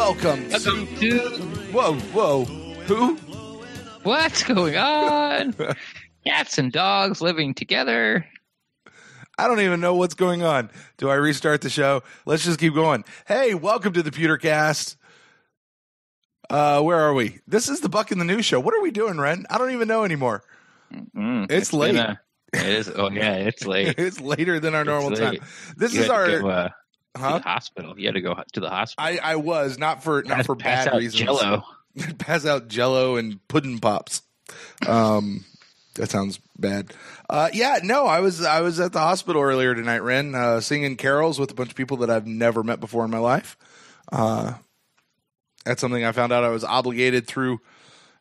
Welcome to... Whoa. Who? What's going on? Cats and dogs living together. I don't even know what's going on. Do I restart the show? Let's just keep going. Hey, welcome to the Pewtercast. Where are we? This is the Buck in the News show. What are we doing, Ren? I don't even know anymore. It's late. It is. Oh yeah, it's late. It's later than our normal time. This is our to the hospital. You had to go to the hospital. I was not for bad reasons. Jello. Pass out Jello and pudding pops. That sounds bad. I was at the hospital earlier tonight, Ren, singing carols with a bunch of people that I've never met before in my life. That's something I found out I was obligated through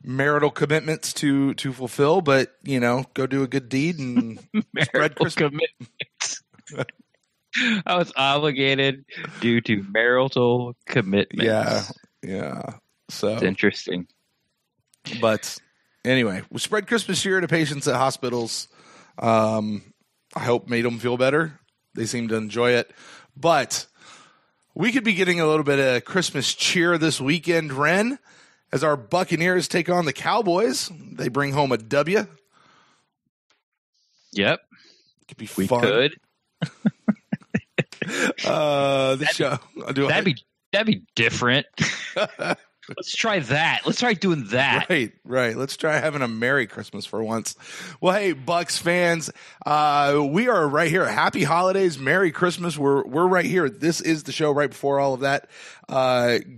marital commitments to fulfill, but go do a good deed and spread Christmas. Commitments. I was obligated due to marital commitments. Yeah. So it's interesting. But anyway, we spread Christmas cheer to patients at hospitals. I hope made them feel better. They seem to enjoy it. But we could be getting a little bit of Christmas cheer this weekend, Ren, as our Buccaneers take on the Cowboys. They bring home a W. Yep. Could be we fun. Could. That'd be different. Let's try that. Let's try doing that. Right. Let's try having a Merry Christmas for once. Well, hey, Bucs fans, we are right here. Happy holidays, Merry Christmas. We're right here. This is the show right before all of that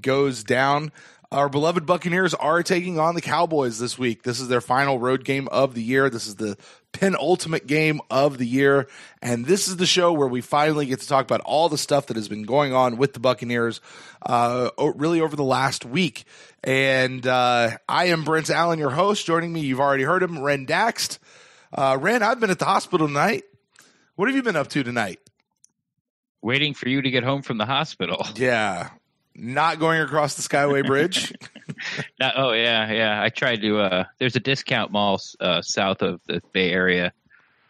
goes down. Our beloved Buccaneers are taking on the Cowboys this week. This is their final road game of the year. This is the penultimate game of the year. And this is the show where we finally get to talk about all the stuff that has been going on with the Buccaneers really over the last week. And I am Brent Allen, your host. Joining me, you've already heard him, Ren Daxt. Ren, I've been at the hospital tonight. What have you been up to tonight? Waiting for you to get home from the hospital. Yeah. Not going across the Skyway Bridge. Yeah. I tried to. There's a discount mall south of the Bay Area.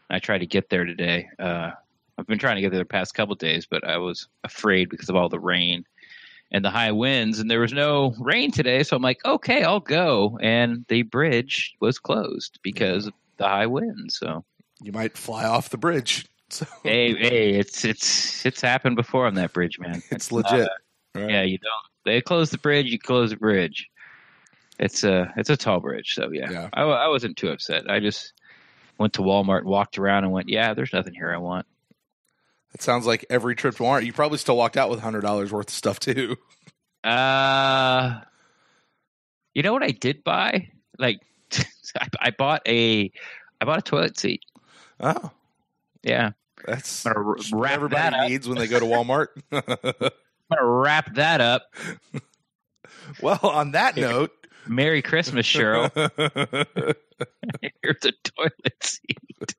I tried to get there today. I've been trying to get there the past couple of days, but I was afraid because of all the rain and the high winds. And there was no rain today, so I'm like, okay, I'll go. And the bridge was closed because of the high winds. So you might fly off the bridge. So. Hey, it's happened before on that bridge, man. It's legit. Right. Yeah, you don't. They close the bridge, you close the bridge. It's a tall bridge, so yeah. I wasn't too upset. I just went to Walmart and walked around and went, yeah, there's nothing here I want. It sounds like every trip to Walmart. You probably still walked out with $100 worth of stuff too. You know what I did buy? Like, I bought a toilet seat. Oh, yeah. That's what everybody needs when they go to Walmart. I'm going to wrap that up. Well, on that note, Merry Christmas, Cheryl. Here's a toilet seat.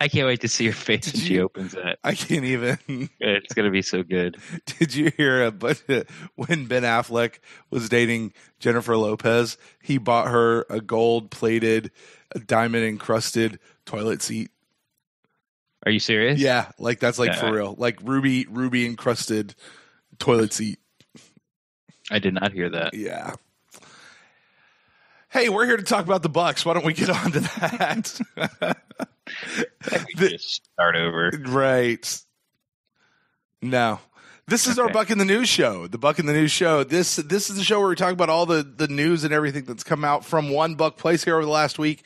I can't wait to see her face when she opens that. I can't even. It's going to be so good. Did you hear when Ben Affleck was dating Jennifer Lopez, he bought her a gold-plated, diamond-encrusted toilet seat? Are you serious? Yeah, like that's like for real. Like ruby encrusted toilet seat. I did not hear that. Yeah. Hey, we're here to talk about the Bucs. Why don't we get on to that? Just start over. Right. No. This is our Buck in the News show. The Buck in the News show. This is the show where we talk about all the news and everything that's come out from one Buck place here over the last week.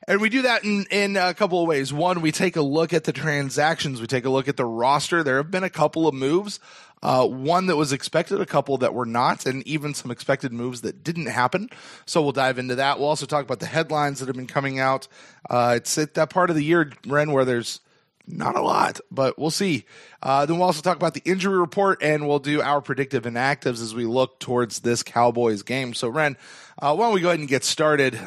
And we do that in a couple of ways. One, we take a look at the transactions. We take a look at the roster. There have been a couple of moves. One that was expected, a couple that were not, and even some expected moves that didn't happen. So we'll dive into that. We'll also talk about the headlines that have been coming out. It's at that part of the year, Ren, where there's not a lot, but we'll see. Then we'll also talk about the injury report, and we'll do our predictive inactives as we look towards this Cowboys game. So, Ren, why don't we go ahead and get started?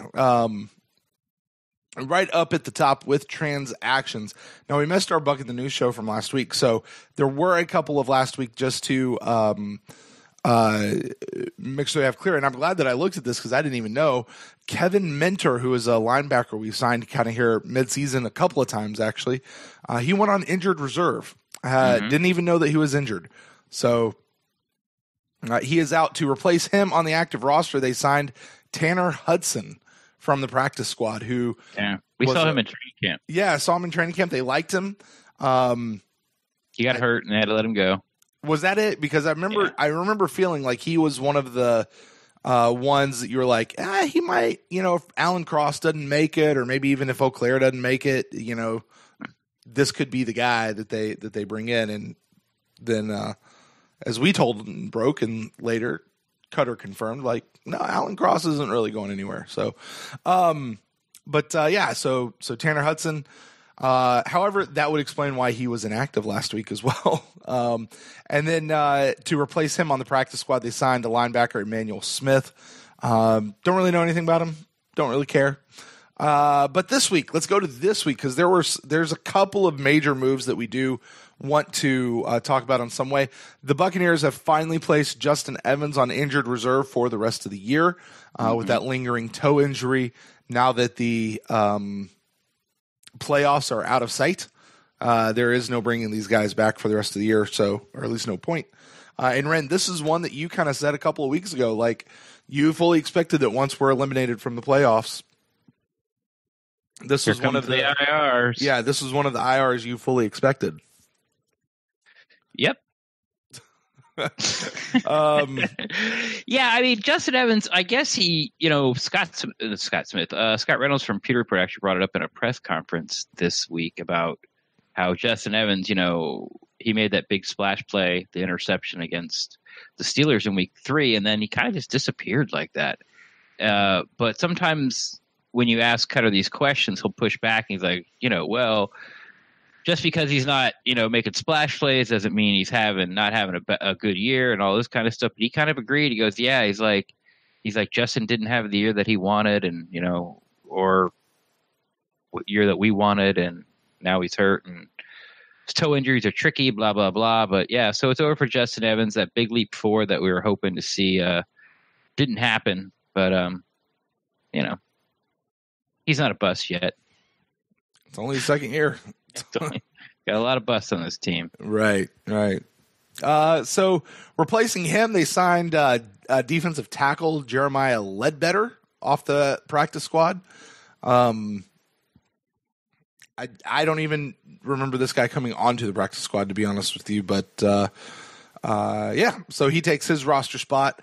Right up at the top with transactions. Now, we missed our Buck in the News show from last week, so there were a couple of last week just to make sure we have clear. And I'm glad that I looked at this because I didn't even know. Kevin Mentor, who is a linebacker we signed kind of here midseason a couple of times, actually, he went on injured reserve. Didn't even know that he was injured. So He is out. To replace him on the active roster, they signed Tanner Hudson from the practice squad, who we saw him in training camp. Yeah, I saw him in training camp. They liked him. He got hurt and they had to let him go. Was that it? Because I remember feeling like he was one of the ones that you were like, he might, if Alan Cross doesn't make it, or maybe even if Eau Claire doesn't make it, this could be the guy that they bring in. And then, as we told and broke, and later Cutter confirmed, like, no, Alan Cross isn't really going anywhere. So, so Tanner Hudson. However, that would explain why he was inactive last week as well. And then to replace him on the practice squad, they signed a linebacker, Emmanuel Smith. Don't really know anything about him. Don't really care. But this week, let's go to this week, because there's a couple of major moves that we do want to talk about in some way. The Buccaneers have finally placed Justin Evans on injured reserve for the rest of the year with that lingering toe injury. Now that the playoffs are out of sight, there is no bringing these guys back for the rest of the year, or at least no point. And Ren, this is one that you kind of said a couple of weeks ago, like you fully expected that once we're eliminated from the playoffs, this was one of the IRs. Yeah, this was one of the IRs you fully expected. Yep. Yeah, I mean, Justin Evans, I guess he, Scott Reynolds from Pewter Report actually brought it up in a press conference this week about how Justin Evans, he made that big splash play, the interception against the Steelers in week 3, and then he kind of just disappeared like that. But sometimes when you ask Cutter these questions, he'll push back and he's like, well, just because he's not, making splash plays doesn't mean he's not having a good year and all this kind of stuff. But he kind of agreed. He goes, yeah, he's like Justin didn't have the year that he wanted, and or what year that we wanted, and now he's hurt, and his toe injuries are tricky, blah blah blah. But yeah, so it's over for Justin Evans. That big leap forward that we were hoping to see didn't happen, but he's not a bust yet. It's only his second year. Got a lot of busts on this team. Right. So replacing him, they signed defensive tackle Jeremiah Ledbetter off the practice squad. I don't even remember this guy coming onto the practice squad, to be honest with you. But so he takes his roster spot.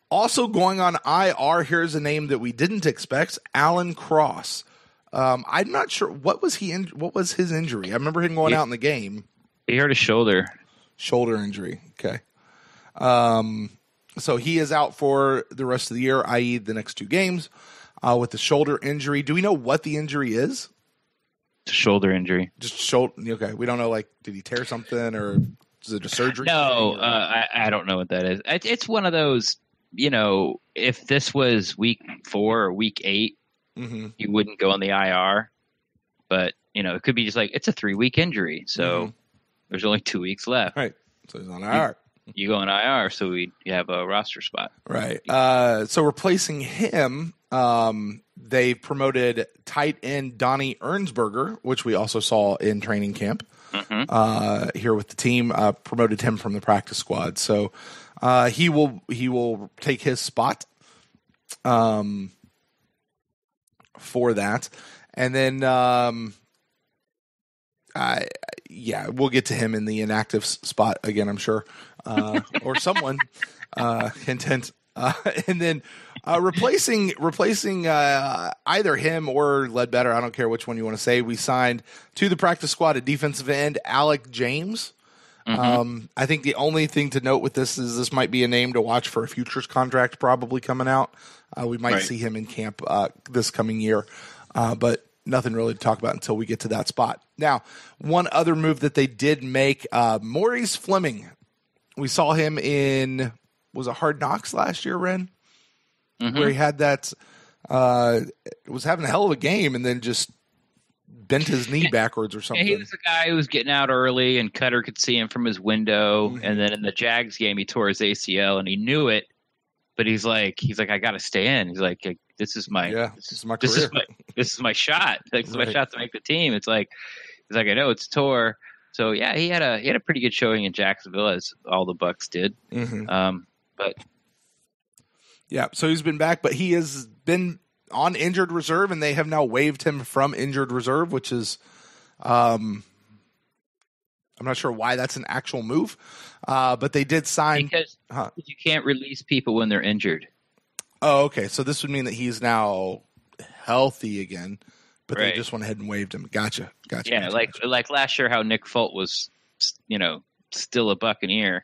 Also going on IR, here's a name that we didn't expect, Alan Cross. I'm not sure what was his injury. I remember him going out in the game. He hurt his shoulder injury. Okay. So he is out for the rest of the year, i.e. the next 2 games, with the shoulder injury. Do we know what the injury is? It's a shoulder injury. Just shoulder. Okay. We don't know, did he tear something, or is it a surgery? No, I don't know what that is. It's one of those, if this was week 4 or week 8, he wouldn't go on the IR, but it could be just it's a 3-week injury, so there's only 2 weeks left. Right, so he's on IR. You go on IR, so you have a roster spot. Right. So replacing him, they promoted tight end Donnie Ernsberger, which we also saw in training camp here with the team. Promoted him from the practice squad, so he will take his spot. For that, and then we'll get to him in the inactive spot again, I'm sure, or someone intent, and then replacing either him or Ledbetter, I don't care which one you want to say. We signed to the practice squad a defensive end, Alec James. I think the only thing to note with this is this might be a name to watch for a futures contract probably coming out. We might see him in camp this coming year, but nothing really to talk about until we get to that spot. Now, one other move that they did make, Maurice Fleming. We saw him in, was it Hard Knocks last year, Ren? Where he had that, was having a hell of a game and then just bent his knee backwards or something. He was the guy who was getting out early, and Cutter could see him from his window. And then in the Jags game, he tore his ACL, and he knew it. But he's like, I got to stay in. He's like, this is my career. This is my shot. This is my shot to make the team. It's like, he's like, I know it's tore. So yeah, he had a pretty good showing in Jacksonville, as all the Bucs did. But But yeah, so he's been back, but he has been on injured reserve, and they have now waived him from injured reserve, which is, I'm not sure why that's an actual move, but they did sign because you can't release people when they're injured. Oh, okay. So this would mean that he's now healthy again, but Right. they just went ahead and waived him. Gotcha. Yeah, like last year, how Nick Folk was, still a Buccaneer,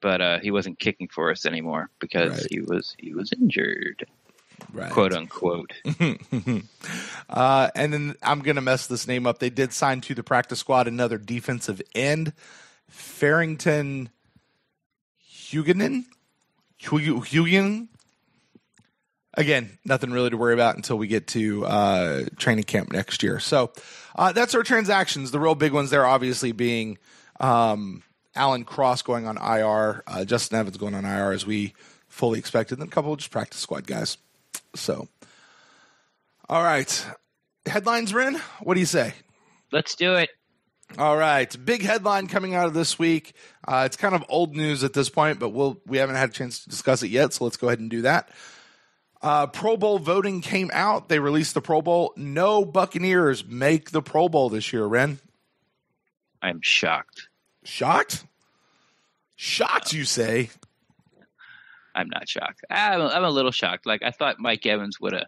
but he wasn't kicking for us anymore because he was injured, quote unquote. And then I'm gonna mess this name up. They did sign to the practice squad another defensive end, Farrington Huguenin. Again, nothing really to worry about until we get to training camp next year. So that's our transactions. The real big ones there obviously being Alan Cross going on IR, Justin Evans going on IR as we fully expected, and a couple of just practice squad guys. So, all right. Headlines, Ren? What do you say? Let's do it. All right, big headline coming out of this week. It's kind of old news at this point, but we haven't had a chance to discuss it yet, so let's go ahead and do that. Pro Bowl voting came out. They released the Pro Bowl. No Buccaneers make the Pro Bowl this year, Ren. I'm shocked. Shocked? Shocked, you say? I'm not shocked. I'm a little shocked. Like, I thought Mike Evans would have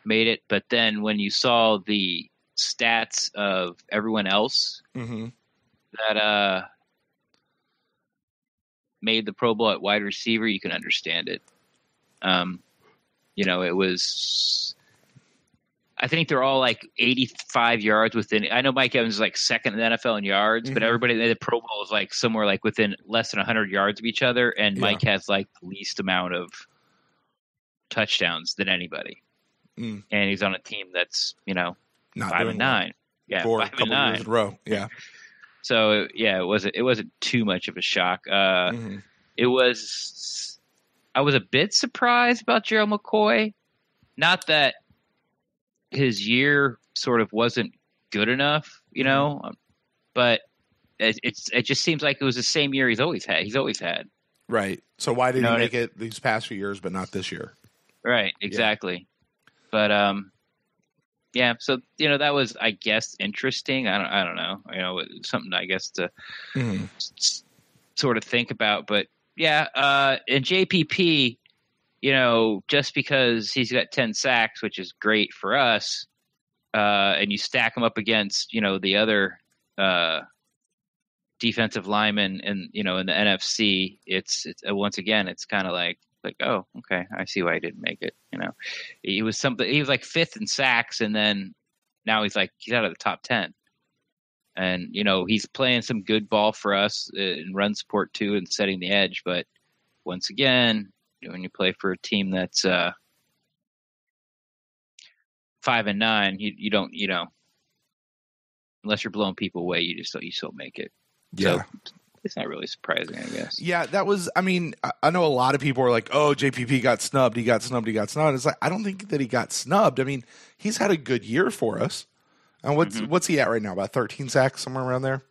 made it, but then when you saw the stats of everyone else that made the Pro Bowl at wide receiver, you can understand it. It was, I think they're all like 85 yards within. I know Mike Evans is like second in the NFL in yards, but everybody in the Pro Bowl is like somewhere like within less than 100 yards of each other, and Mike has like the least amount of touchdowns than anybody. And he's on a team that's, not 5-9. Well. Yeah, for a couple years in a row. Yeah. So it wasn't too much of a shock. It was. I was a bit surprised about Gerald McCoy. Not that his year sort of wasn't good enough, but it just seems like it was the same year he's always had. Right. So why did he make it these past few years, but not this year? Right. Exactly. Yeah. But so that was, I guess, interesting. I don't know. Something I guess to sort of think about. But yeah, in JPP, just because he's got 10 sacks, which is great for us, and you stack him up against the other defensive linemen in the NFC, it's once again it's kind of like, oh, okay, I see why he didn't make it. He was like fifth in sacks, and then now he's out of the top 10. And, he's playing some good ball for us in run support too and setting the edge. But once again, when you play for a team that's 5-9, you don't, unless you're blowing people away, you still make it. Yeah. So it's not really surprising, I guess. Yeah, that was, I know a lot of people are like, oh, JPP got snubbed. He got snubbed. It's like, I don't think that he got snubbed. He's had a good year for us. And what's he at right now? About 13 sacks, somewhere around there?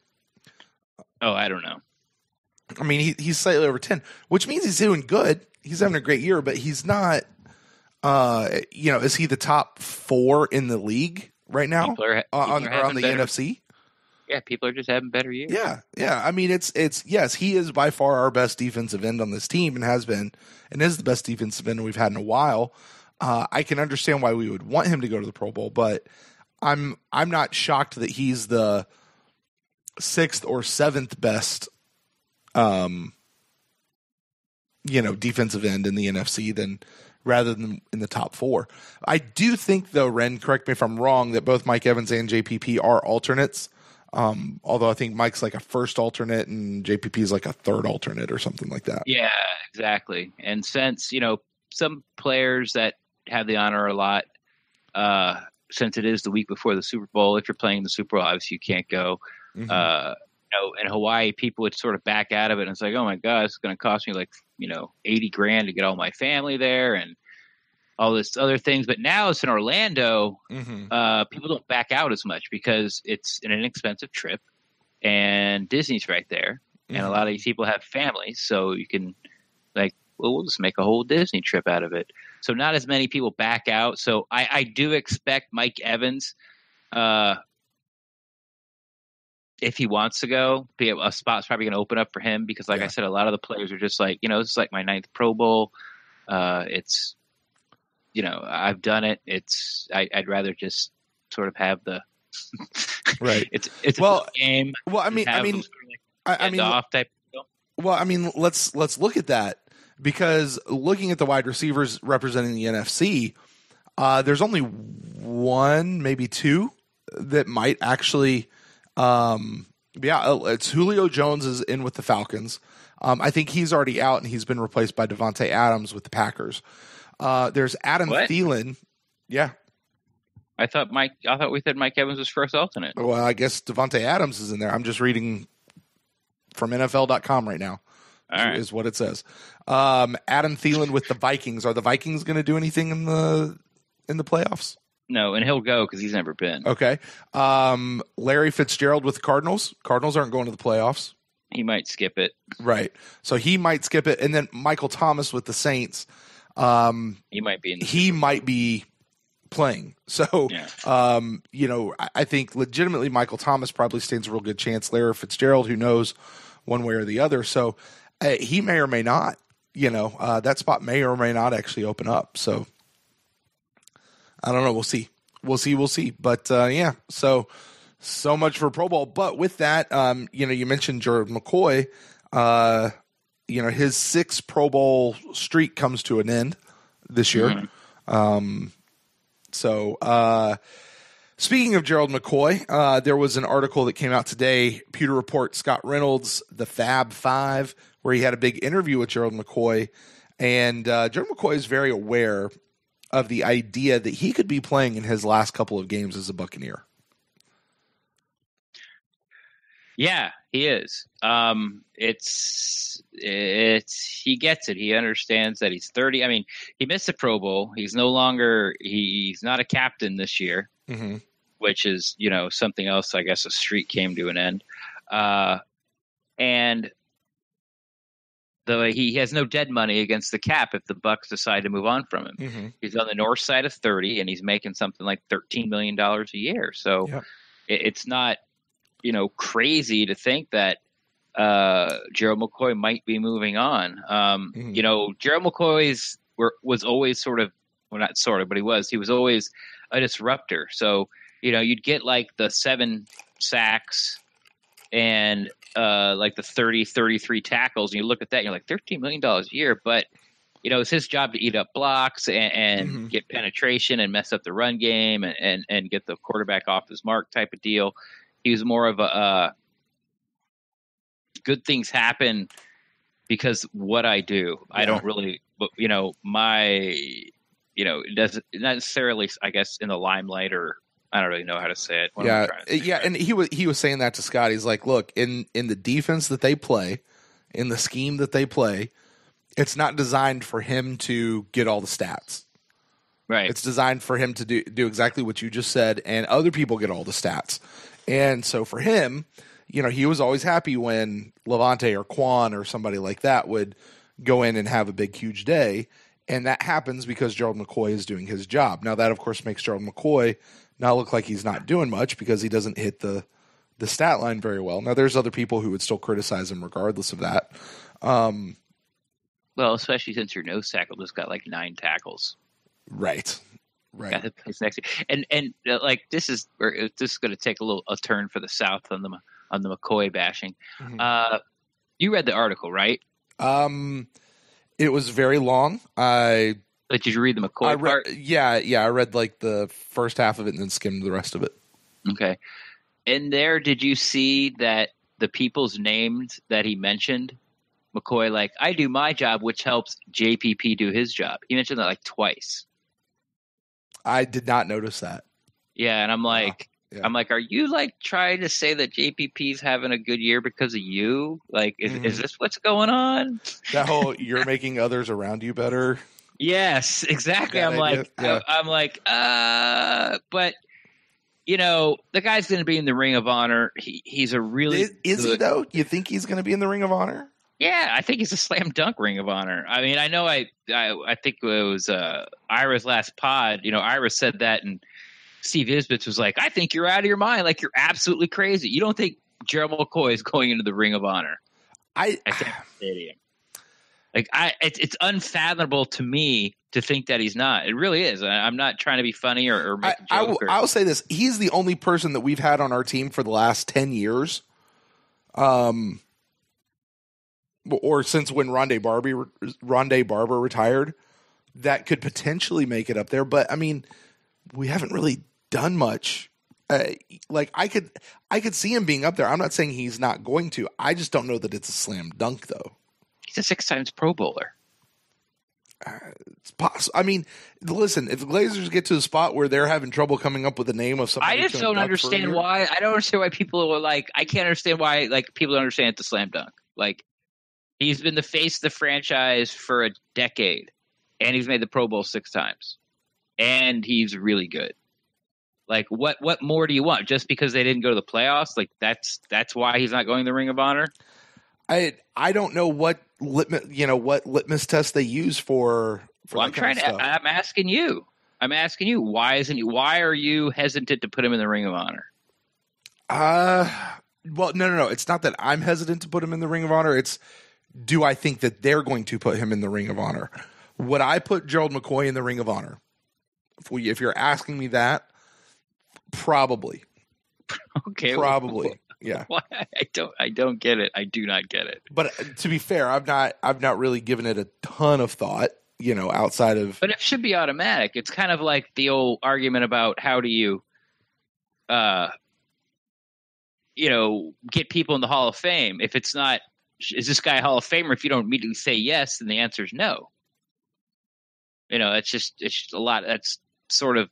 Oh, I don't know. He's slightly over 10, which means he's doing good. He's having a great year, but he's not, is he the top 4 in the league right now on the NFC? Yeah, people are just having better years. Yeah. It's yes, he is by far our best defensive end on this team and has been, and is the best defensive end we've had in a while. I can understand why we would want him to go to the Pro Bowl, but I'm not shocked that he's the 6th or 7th best, defensive end in the NFC rather than in the top 4. I do think, though, Ren, correct me if I'm wrong, that both Mike Evans and JPP are alternates. Although I think Mike's like a first alternate and JPP is like a third alternate or something like that. Yeah, exactly. And since, some players that have the honor a lot, since it is the week before the Super Bowl, if you're playing the Super Bowl, obviously you can't go. In Hawaii, people would sort of back out of it. And it's like, oh my God, it's going to cost me $80,000 to get all my family there and all this other things. But now it's in Orlando. People don't back out as much because it's an inexpensive trip and Disney's right there. And a lot of these people have families, so you can like, well, we'll just make a whole Disney trip out of it. So not as many people back out. So I do expect Mike Evans, if he wants to go, a spot's probably going to open up for him because, like I said, a lot of the players are just like, this is like my 9th Pro Bowl. It's, I've done it. I'd rather just sort of have the right. It's a game. Well, I mean, off type. Well, I mean, let's look at that, because looking at the wide receivers representing the NFC, there's only one, maybe two that might actually. It's Julio Jones is in with the Falcons. I think he's already out and he's been replaced by Devontae Adams with the Packers. There's Adam Thielen. Yeah. I thought we said Mike Evans was first alternate. Well, I guess Devontae Adams is in there. I'm just reading from NFL.com right now. All right. Is what it says. Adam Thielen with the Vikings. Are the Vikings going to do anything in the playoffs? No, and he'll go because he's never been. Okay. Larry Fitzgerald with the Cardinals. Cardinals aren't going to the playoffs. He might skip it. Right. So he might skip it. And then Michael Thomas with the Saints. He might be. He might be playing. So, I think legitimately Michael Thomas probably stands a real good chance. Larry Fitzgerald, who knows one way or the other. So he may or may not. That spot may or may not actually open up. So. I don't know. We'll see. But so much for Pro Bowl. But with that, you mentioned Gerald McCoy. His 6 Pro Bowl streak comes to an end this year. Mm-hmm. Speaking of Gerald McCoy, there was an article that came out today. Pewter Report, Scott Reynolds, the Fab Five, where he had a big interview with Gerald McCoy. And Gerald McCoy is very aware of the idea that he could be playing in his last couple of games as a Buccaneer. Yeah, he is. He gets it. He understands that he's 30. I mean, he missed the Pro Bowl. He's he's not a captain this year, mm-hmm. which is, something else. I guess a streak came to an end. And he has no dead money against the cap if the Bucs decide to move on from him. Mm-hmm. He's on the north side of 30, and he's making something like $13 million a year. So it's not, crazy to think that Gerald McCoy might be moving on. Mm-hmm. Gerald McCoy was always he was always a disruptor. So, you'd get like the 7 sacks and like the 33 tackles, and you look at that and you're like, $13 million a year. But, it's his job to eat up blocks and mm-hmm. get penetration and mess up the run game and get the quarterback off his mark type of deal. He was more of a good things happen because what I do. Yeah. I don't really, it doesn't not necessarily, I guess, in the limelight, or I don't really know how to say it. And he was saying that to Scott. He's like, look, in the defense that they play, in the scheme that they play, it's not designed for him to get all the stats. Right. It's designed for him to do exactly what you just said, and other people get all the stats. And so for him, he was always happy when Levante or Quan or somebody like that would go in and have a big, huge day. And that happens because Gerald McCoy is doing his job. Now, that, of course, makes Gerald McCoy not look like he's not doing much because he doesn't hit the stat line very well. Now, there's other people who would still criticize him regardless of that. Well, especially since your nose tackle just got like 9 tackles. Right. Next, and this is going to take a turn for the South on the McCoy bashing. Mm-hmm. You read the article, right? It was very long. Did you read the McCoy part? Yeah. I read like the first half of it and then skimmed the rest of it. Okay. In there, did you see that the people's names that he mentioned? McCoy, like, I do my job, which helps JPP do his job. He mentioned that like twice. I did not notice that. Yeah, and I'm like, are you like trying to say that JPP's having a good year because of you? Like, is this what's going on? That whole you're making others around you better. Yes, exactly. I'm like, but the guy's going to be in the Ring of Honor. He's a really is he though? You think he's going to be in the Ring of Honor? Yeah, I think he's a slam dunk Ring of Honor. I mean, I know I think it was Ira's last pod. Ira said that, and Steve Isbitz was like, I think you're out of your mind. Like, you're absolutely crazy. You don't think Gerald McCoy is going into the Ring of Honor at Tampa Stadium? Like, it's unfathomable to me to think that he's not. It really is. I'm not trying to be funny or make a joke. I'll say this. He's the only person that we've had on our team for the last 10 years. Or since when Rondé Barber retired, that could potentially make it up there. But I mean, we haven't really done much. Like I could see him being up there. I'm not saying he's not going to. I just don't know that it's a slam dunk, though. He's a 6 times Pro Bowler. It's possible. I mean, listen, if the Glazers get to a spot where they're having trouble coming up with the name of somebody, I just don't understand why. I don't understand why people are like. I can't understand why people don't understand it's a slam dunk. Like, he's been the face of the franchise for a decade, and he's made the Pro Bowl 6 times, and he's really good. Like, what more do you want? Just because they didn't go to the playoffs, like that's why he's not going to the Ring of Honor? I don't know what litmus test they use for well, I'm asking you. Why are you hesitant to put him in the Ring of Honor? Well, no. It's not that I'm hesitant to put him in the Ring of Honor. It's, do I think that they're going to put him in the Ring of Honor? Would I put Gerald McCoy in the Ring of Honor? If you're asking me that, probably. Okay. Probably. Yeah. Why? I don't get it. I do not get it. But to be fair, I've not really given it a ton of thought, outside of. But it should be automatic. It's kind of like the old argument about how do you, get people in the Hall of Fame. If it's not, is this guy a Hall of Famer? If you don't immediately say yes, then the answer is no. It's just a lot. That's sort of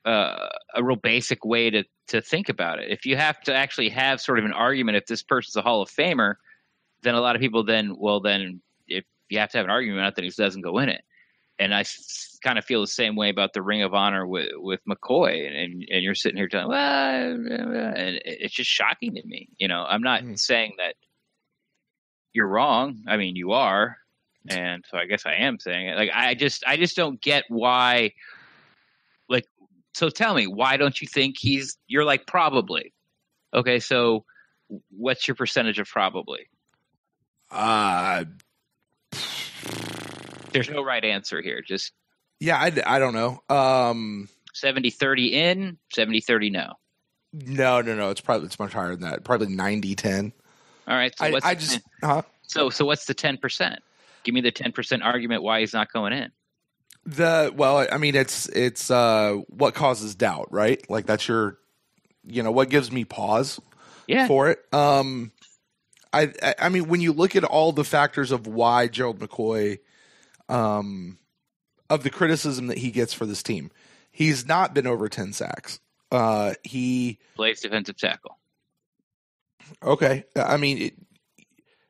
a real basic way to think about it. If you have to actually have sort of an argument, if this person's a Hall of Famer, then a lot of people then if you have to have an argument about that, he doesn't go in it. And I kind of feel the same way about the Ring of Honor with McCoy, and you're sitting here telling, and it's just shocking to me. I'm not saying that you're wrong. I mean, you are. And so I guess I am saying it. Like, I just don't get why. Like, so tell me, why don't you think you're like, probably? Okay, so what's your percentage of probably? There's no right answer here. Just I don't know. 70-30 in, 70-30 no. No. It's much higher than that. Probably 90-10. All right. So So what's the 10%? Give me the 10% argument why he's not going in. It's what causes doubt, right? Like, that's your, what gives me pause for it. I mean, when you look at all the factors of why Gerald McCoy, of the criticism that he gets for this team, he's not been over 10 sacks. He plays defensive tackle. Okay. I mean,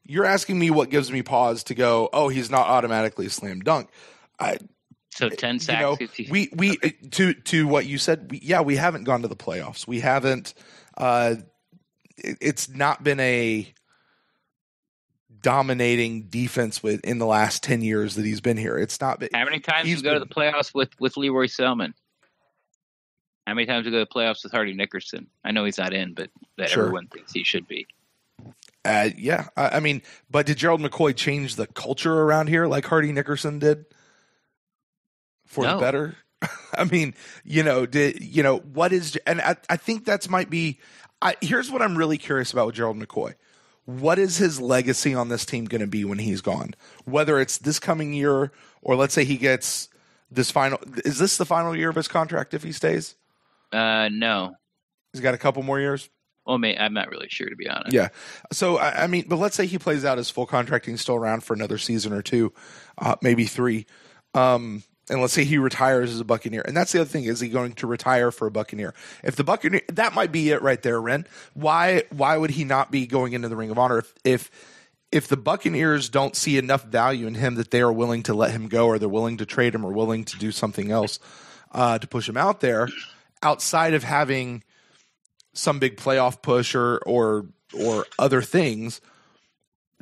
you're asking me what gives me pause to go, oh, he's not automatically a slam dunk. So 10 sacks. We to what you said. We haven't gone to the playoffs. We haven't. It's not been a dominating defense in the last 10 years that he's been here. It's not been. How many times you go to the playoffs with Leroy Selman? How many times you go to the playoffs with Hardy Nickerson? I know he's not in, but everyone thinks he should be. I mean, but did Gerald McCoy change the culture around here like Hardy Nickerson did for the better? I mean, what is, and I think that's might be, here's what I'm really curious about with Gerald McCoy. What is his legacy on this team going to be when he's gone? Whether it's this coming year, or let's say he gets is this the final year of his contract if he stays? No. He's got a couple more years? Well, I'm not really sure, to be honest. Yeah. So, I mean, but let's say he plays out his full contract and he's still around for another season or two, maybe 3. And let's say he retires as a Buccaneer. And that's the other thing. Is he going to retire for a Buccaneer? If the Buccaneer, that might be it right there, Ren. Why would he not be going into the Ring of Honor if the Buccaneers don't see enough value in him that they are willing to let him go, or they're willing to trade him, or willing to do something else to push him out there, outside of having some big playoff push or other things,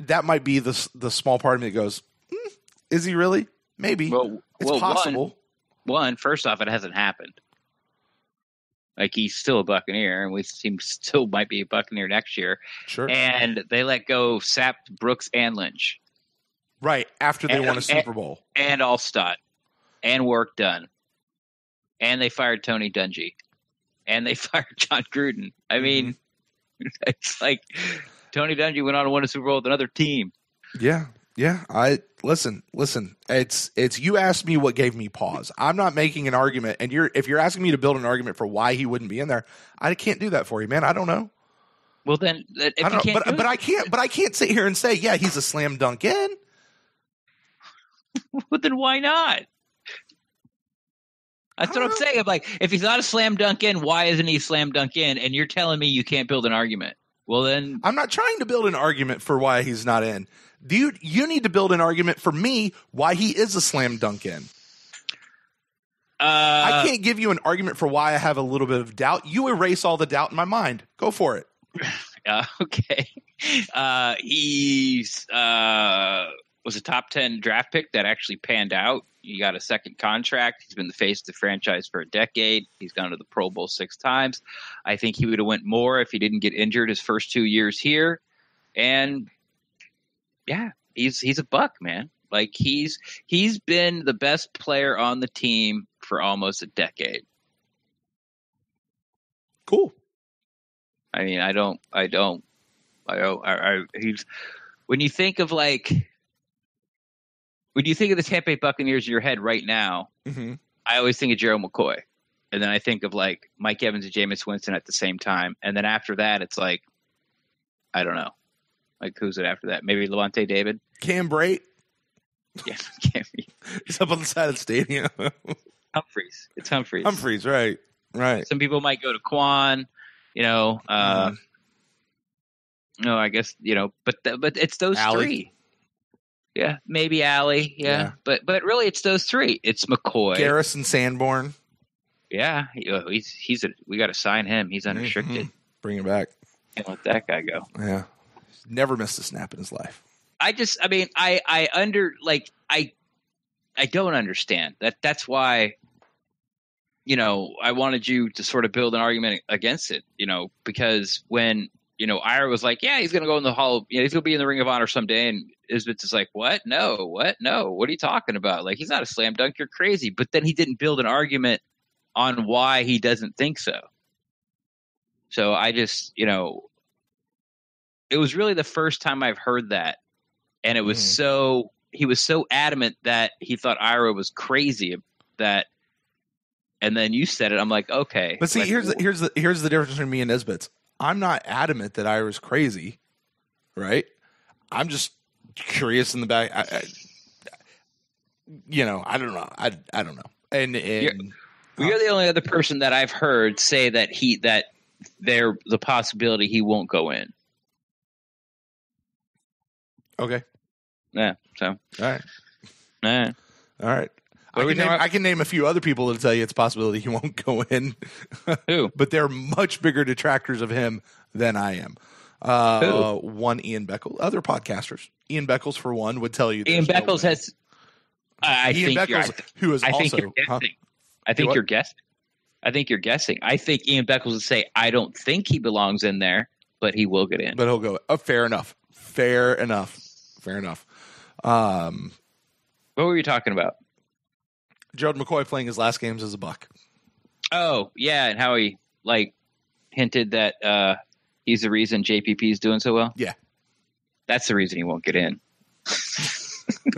that might be the small part of me that goes, is he really? Maybe. It's possible. One, first off, it hasn't happened. Like, he's still a Buccaneer, and he still might be a Buccaneer next year. Sure. And they let go Sapp, Brooks, and Lynch. Right, after they won a Super Bowl. And Allstott. And work done. And they fired Tony Dungy. And they fired John Gruden. I mean, it's like Tony Dungy went on to win a Super Bowl with another team. Yeah. Listen. It's you asked me what gave me pause. I'm not making an argument, and if you're asking me to build an argument for why he wouldn't be in there, I can't do that for you, man. I don't know. Well, then, if you can't, but I can't sit here and say, yeah, he's a slam dunk in. Well, then why not? That's what I'm saying. I'm like, if he's not a slam dunk in, why isn't he slam dunk in? And you're telling me you can't build an argument. Well, then I'm not trying to build an argument for why he's not in. You need to build an argument for me why he is a slam dunk in. I can't give you an argument for why I have a little bit of doubt. You erase all the doubt in my mind. Go for it. Okay. He's was a top 10 draft pick that actually panned out. He got a second contract. He's been the face of the franchise for a decade. He's gone to the Pro Bowl 6 times. I think he would have went more if he didn't get injured his first 2 years here. And yeah, he's a Buck, man. Like, he's been the best player on the team for almost a decade. Cool. I mean, he's, when you think of the Tampa Bay Buccaneers in your head right now, I always think of Gerald McCoy. And then I think of like Mike Evans and Jameis Winston at the same time. And then after that, it's like, I don't know. Like, who's it after that? Maybe Levante David? Cam Brate? Yeah, Cam. He's up on the side of the stadium. Humphreys. It's Humphreys. Humphreys, right. Some people might go to Quan, no, I guess, but it's those Alley. three. Yeah, maybe Alley. Yeah. But really, it's those three. It's McCoy, Garrison Sanborn. Yeah, we got to sign him. He's unrestricted. Bring him back. Can't let that guy go. Yeah, never missed a snap in his life. I don't understand that. That's why, I wanted you to sort of build an argument against it. Because when Ira was like, yeah, he's going to go in the hall. He's going to be in the Ring of Honor someday. And Isbitz is like, what? No, what? No. What are you talking about? Like, he's not a slam dunk. You're crazy. But then he didn't build an argument on why he doesn't think so. So I just, it was really the first time I've heard that. And it was he was so adamant that he thought Ira was crazy that. And then you said it. I'm like, okay. But see, here's the difference between me and Nisbets. I'm not adamant that Ira's crazy, right? I'm just curious in the back. I don't know. I don't know. And you're the only other person that I've heard say that there's the possibility he won't go in. Okay. Yeah. So. All right. All right. I can name a few other people that'll tell you it's a possibility he won't go in. Who? But they're much bigger detractors of him than I am. One, Ian Beckles. Other podcasters. Ian Beckles, for one, would tell you. Ian Beckles has. Ian Beckles, who is also. I think you're guessing. I think you're guessing. I think Ian Beckles would say, I don't think he belongs in there, but he will get in. But he'll go. Fair enough. What were you talking about? Gerald McCoy playing his last games as a Buck. Oh, yeah, and how he hinted that he's the reason JPP is doing so well? Yeah. That's the reason he won't get in.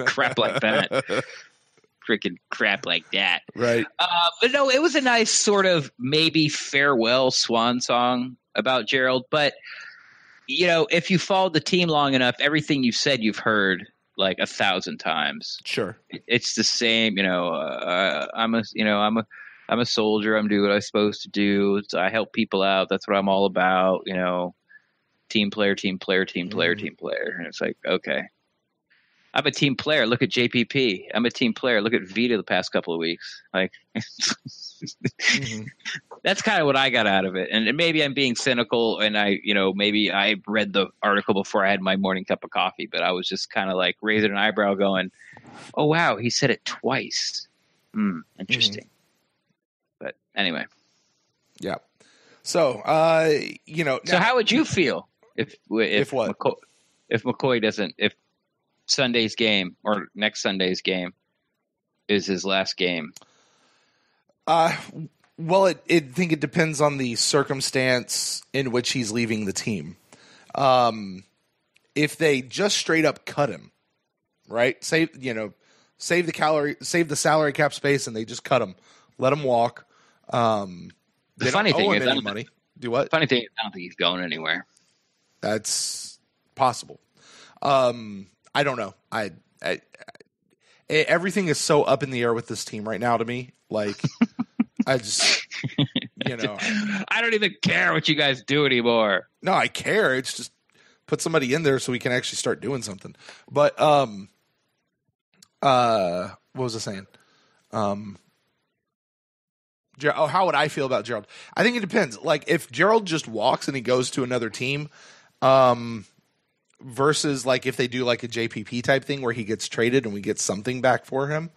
Crap like that. Freaking crap like that. Right. But no, it was a nice sort of maybe farewell swan song about Gerald. But, if you followed the team long enough, everything you've said you've heard like 1,000 times. Sure. It's the same, I'm a soldier. I'm doing what I'm supposed to do. I help people out. That's what I'm all about. Team player. And it's like, okay, I'm a team player. Look at JPP. I'm a team player. Look at Vita the past couple of weeks. Like, That's kind of what I got out of it. And maybe I'm being cynical, and maybe I read the article before I had my morning cup of coffee, but I was just kind of like raising an eyebrow going, oh, wow, he said it twice. Interesting. But anyway. Yeah. So, So how would you feel if what? McCoy doesn't, if Sunday's game or next Sunday's game is his last game? Well, I think it depends on the circumstance in which he's leaving the team. If they just straight up cut him, right? Save the salary cap space, and they just cut him, let him walk. The funny thing is, any money. Do what? Funny thing is, I don't think he's going anywhere. That's possible. I don't know. Everything is so up in the air with this team right now to me. Like, I just, I don't even care what you guys do anymore. No, I care. It's just put somebody in there so we can actually start doing something. But, what was I saying? How would I feel about Gerald? I think it depends. Like, if Gerald just walks and he goes to another team, versus like if they do like a JPP type thing where he gets traded and we get something back for him,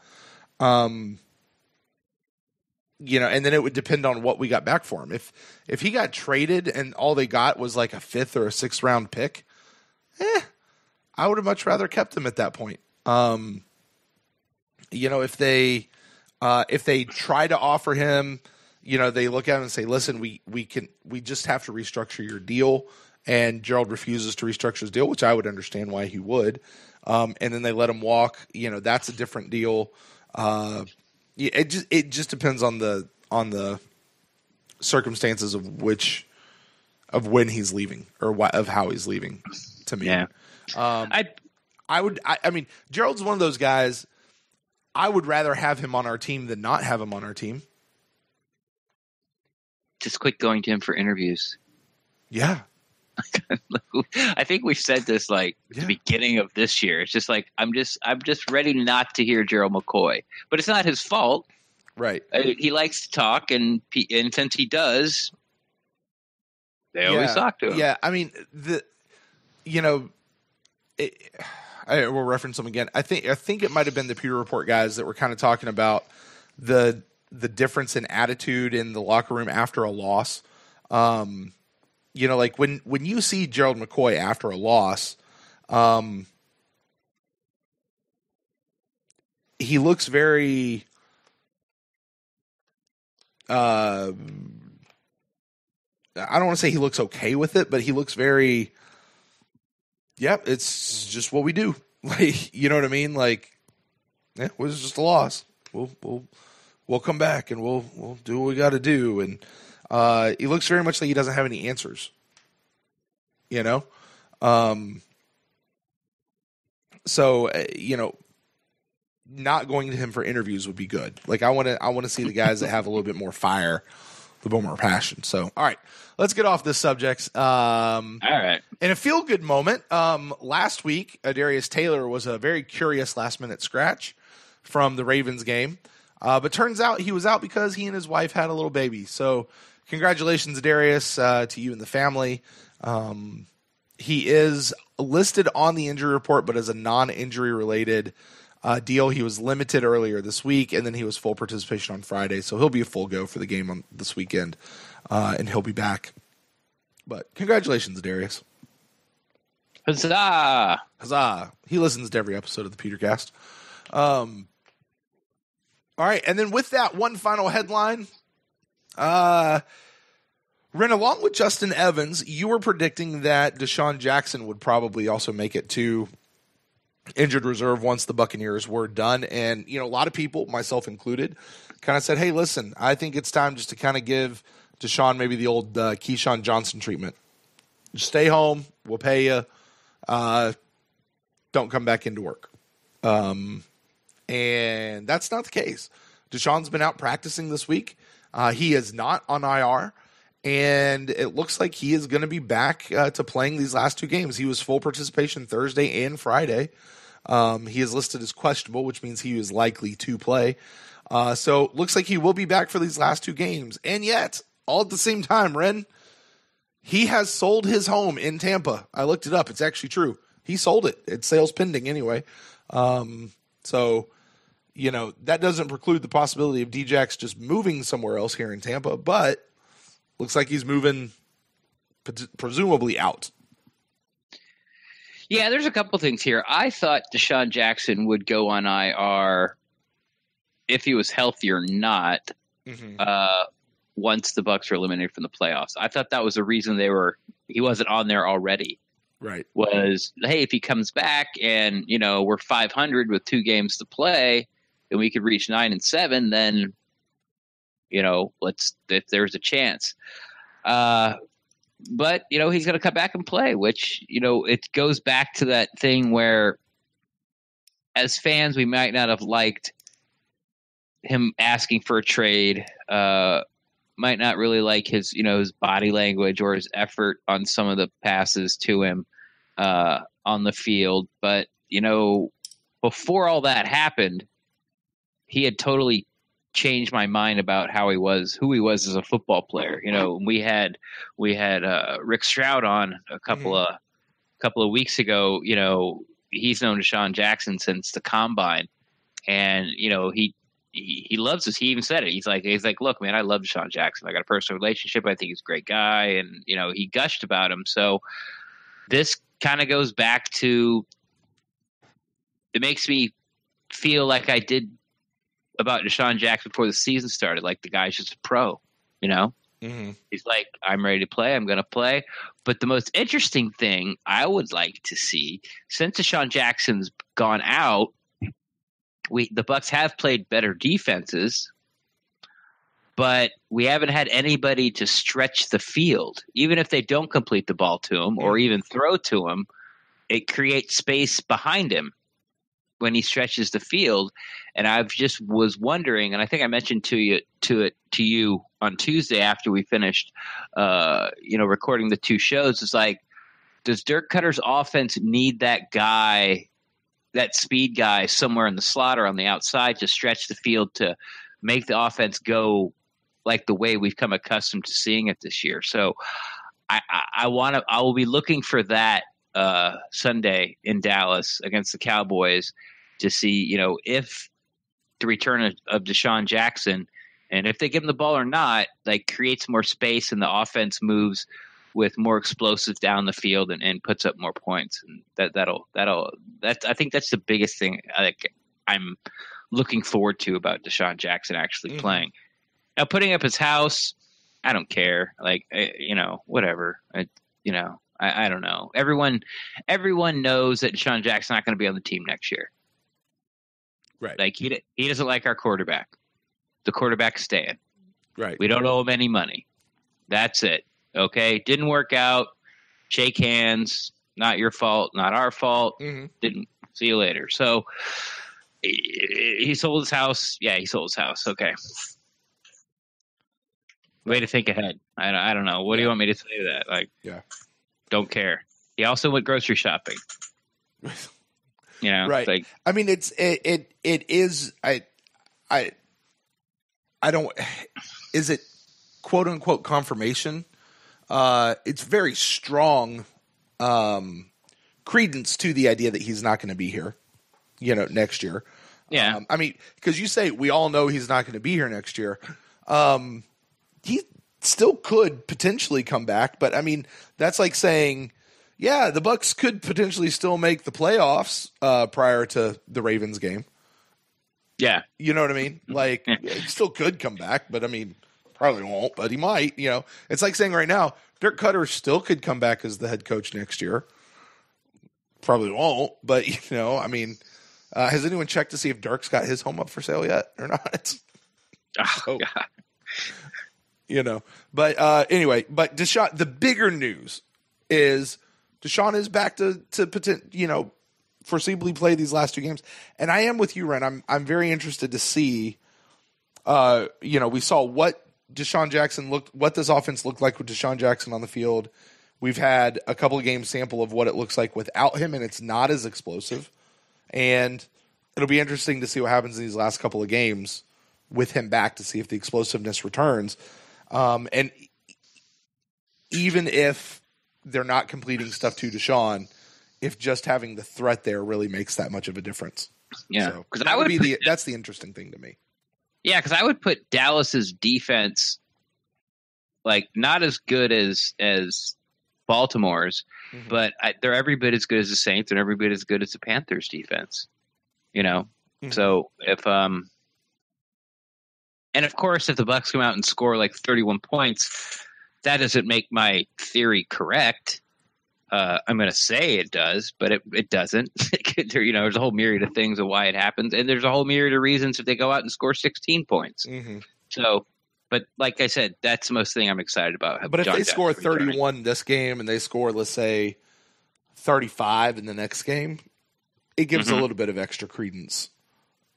and then it would depend on what we got back for him. If he got traded and all they got was like a 5th or a 6th round pick, I would have much rather kept him at that point. If they try to offer him, they look at him and say, listen, we just have to restructure your deal. And Gerald refuses to restructure his deal, which I would understand why he would. And then they let him walk. That's a different deal. It just depends on the circumstances of when he's leaving or of how he's leaving. To me, yeah. I mean, Gerald's one of those guys. I would rather have him on our team than not have him on our team. Just quit going to him for interviews. Yeah. I think we said this at the beginning of this year. It's just like I'm just ready not to hear Gerald McCoy, but it's not his fault, right? He likes to talk, and since he does, they always talk to him. Yeah, I mean I will reference them again. I think it might have been the Pewter Report guys that were kind of talking about the difference in attitude in the locker room after a loss. Like when you see Gerald McCoy after a loss, he looks very I don't want to say he looks okay with it, but he looks very, it's just what we do. Like, you know what I mean? Like, it was just a loss. We'll come back and we'll do what we got to do. And he looks very much like he doesn't have any answers. So not going to him for interviews would be good. Like, I want to see the guys that have a little bit more fire, a little bit more passion. So, all right, let's get off this subject. All right. In a feel-good moment, last week, Darius Taylor was a very curious last-minute scratch from the Ravens game. But turns out he was out because he and his wife had a little baby. So congratulations, Darius, to you and the family. He is listed on the injury report, but as a non-injury related deal. He was limited earlier this week, and then he was full participation on Friday. So he'll be a full go for the game on this weekend, and he'll be back. But congratulations, Darius. Huzzah! Huzzah. He listens to every episode of the Petercast. All right, and then with that, one final headline. Ren, along with Justin Evans, you were predicting that Desean Jackson would probably also make it to injured reserve once the Buccaneers were done. And, a lot of people, myself included, kind of said, hey, listen, I think it's time just to kind of give Desean maybe the old Keyshawn Johnson treatment. Just stay home. We'll pay you. Don't come back into work. And that's not the case. Deshaun's been out practicing this week. He is not on IR. And it looks like he is going to be back to playing these last two games. He was full participation Thursday and Friday. He is listed as questionable, which means he is likely to play. So looks like he will be back for these last two games. And yet, all at the same time, Ren. He has sold his home in Tampa. I looked it up. It's actually true. He sold it. It's sales pending anyway. So, that doesn't preclude the possibility of Djax just moving somewhere else here in Tampa, but looks like he's moving presumably out. Yeah, there's a couple things here. I thought Desean Jackson would go on IR if he was healthy or not. Once the Bucs were eliminated from the playoffs, I thought that was the reason he wasn't on there already. Right. Was, hey, if he comes back and we're 500 with 2 games to play, and we could reach 9-7, then if there's a chance. But he's going to come back and play, which it goes back to that thing where, as fans, we might not have liked him asking for a trade. Might not really like his body language or his effort on some of the passes to him on the field. But, before all that happened, he had totally changed my mind about who he was as a football player. We had Rick Stroud on a couple of weeks ago. He's known Desean Jackson since the combine, and he loves us. He even said it. He's like, look, man, I love Desean Jackson. I got a personal relationship. I think he's a great guy. And, he gushed about him. So this kind of goes back to, it makes me feel like I did about Desean Jackson before the season started. Like, the guy's just a pro, He's like, I'm ready to play. I'm going to play. But the most interesting thing I would like to see, since Desean Jackson's gone out, the Bucs have played better defenses, but we haven't had anybody to stretch the field. Even if they don't complete the ball to him or even throw to him, it creates space behind him when he stretches the field. And I just was wondering, and I think I mentioned to you on Tuesday after we finished, recording the 2 shows. It's like, does Dirk Cutter's offense need that guy? That speed guy somewhere in the slot or on the outside to stretch the field to make the offense go like the way we've come accustomed to seeing it this year. So I will be looking for that Sunday in Dallas against the Cowboys to see, if the return of Desean Jackson, and if they give him the ball or not, like, creates more space and the offense moves with more explosives down the field and puts up more points. And I think that's the biggest thing I'm looking forward to about Desean Jackson actually playing. Now, putting up his house, I don't care. Like, whatever. I don't know. Everyone knows that Desean Jackson's not going to be on the team next year. Right. Like, he doesn't like our quarterback. The quarterback's staying. Right. We don't owe him any money. That's it. Okay, didn't work out. Shake hands. Not your fault. Not our fault. Didn't. See you later. So he sold his house. Yeah, he sold his house. Okay. Way to think ahead. I don't know. What do you want me to say to that? Like, don't care. He also went grocery shopping. Right. Like, I mean, it is. I don't. Is it quote unquote confirmation? It's very strong credence to the idea that he's not going to be here, next year. Yeah. I mean, because you say we all know he's not going to be here next year. He still could potentially come back, but I mean, that's like saying, yeah, the Bucs could potentially still make the playoffs prior to the Ravens game. Yeah. You know what I mean? Like, he still could come back, but I mean, probably won't, but he might. It's like saying right now, Dirk Cutter still could come back as the head coach next year. Probably won't, but I mean, has anyone checked to see if Dirk's got his home up for sale yet or not? Oh, God. But anyway, but Desean, the bigger news is Desean is back to foreseeably play these last 2 games, and I am with you, Ren. I'm very interested to see. We saw what this offense looked like with Desean Jackson on the field. We've had a couple of games sample of what it looks like without him, and it's not as explosive. And it'll be interesting to see what happens in these last couple of games with him back to see if the explosiveness returns. And even if they're not completing stuff to Desean, if just having the threat there really makes that much of a difference. Yeah, so that's the interesting thing to me. Yeah, because I would put Dallas's defense like not as good as Baltimore's, but they're every bit as good as the Saints and every bit as good as the Panthers defense. So if and of course if the Bucs come out and score like 31 points, that doesn't make my theory correct. I'm going to say it does, but it doesn't. There's a whole myriad of things of why it happens, and there's a whole myriad of reasons if they go out and score 16 points. So, but like I said, that's the most thing I'm excited about. But if they score 31 this game and they score, let's say, 35 in the next game, it gives a little bit of extra credence,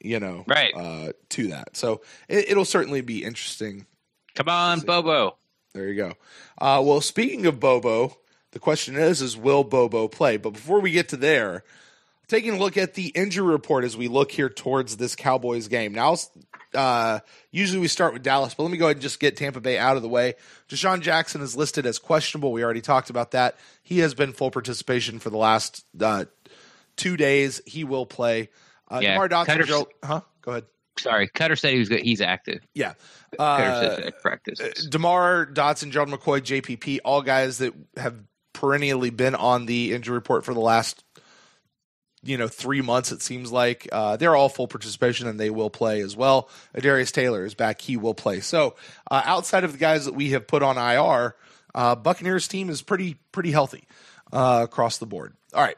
right, to that. So it'll certainly be interesting. Come on, Bobo. There you go. Well, speaking of Bobo, the question is will Bobo play? But before we get to there, taking a look at the injury report as we look here towards this Cowboys game. Now, usually we start with Dallas, but let me go ahead and just get Tampa Bay out of the way. Desean Jackson is listed as questionable. We already talked about that. He has been full participation for the last 2 days. He will play. DeMar Dotson. Go ahead. Sorry, Cutter said he was good. He's active. Yeah. Cutter said practice. DeMar Dotson, Gerald McCoy, JPP, all guys that have perennially been on the injury report for the last 3 months, it seems like. They're all full participation, and they will play as well. Adarius Taylor is back. He will play. So outside of the guys that we have put on IR, Buccaneers team is pretty healthy across the board. All right,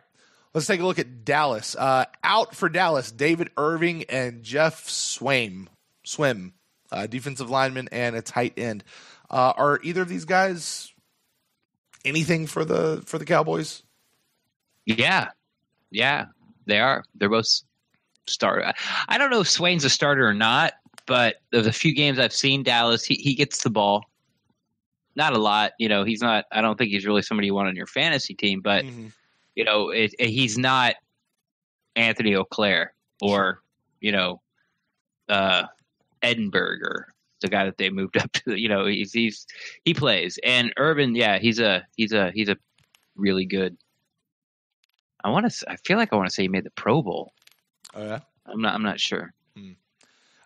let's take a look at Dallas. Out for Dallas, David Irving and Jeff Swim, defensive lineman and a tight end. Are either of these guys anything for the Cowboys? Yeah, they are. They're both starter. I don't know if Swain's a starter or not, but of the few games I've seen Dallas, he gets the ball. Not a lot, he's not. I don't think he's really somebody you want on your fantasy team, but he's not Anthony Auclair or Edinburgh or the guy that they moved up to. He plays. And Urban, yeah, he's a really good. I feel like I want to say he made the Pro Bowl. Oh yeah, I'm not sure.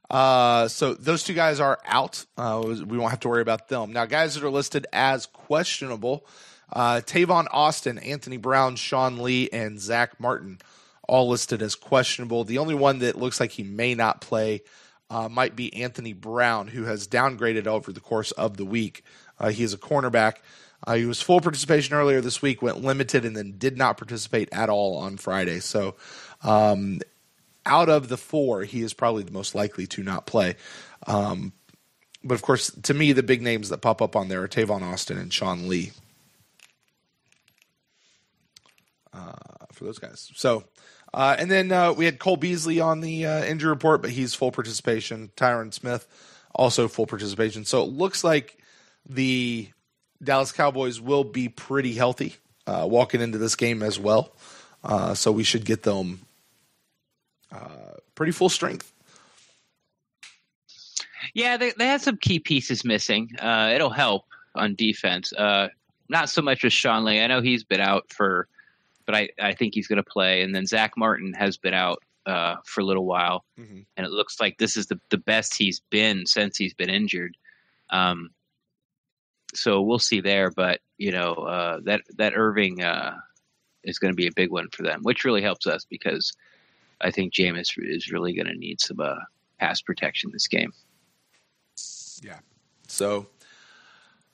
So those two guys are out. We won't have to worry about them. Now, guys that are listed as questionable: Tavon Austin, Anthony Brown, Sean Lee, and Zach Martin, all listed as questionable. The only one that looks like he may not play might be Anthony Brown, who has downgraded over the course of the week. He is a cornerback. He was full participation earlier this week, went limited, and then did not participate at all on Friday. So out of the four, he is probably the most likely to not play. But, of course, to me, the big names that pop up on there are Tavon Austin and Sean Lee for those guys. So, and then we had Cole Beasley on the injury report, but he's full participation. Tyron Smith, also full participation. So it looks like the Dallas Cowboys will be pretty healthy walking into this game as well. So we should get them pretty full strength. Yeah, they had some key pieces missing. It'll help on defense. Not so much as Sean Lee. I know he's been out but I think he's going to play. And then Zach Martin has been out for a little while. Mm-hmm. And it looks like this is the best he's been since he's been injured. So we'll see there. But, that Irving is going to be a big one for them, which really helps us because I think Jameis is really going to need some pass protection this game. Yeah. So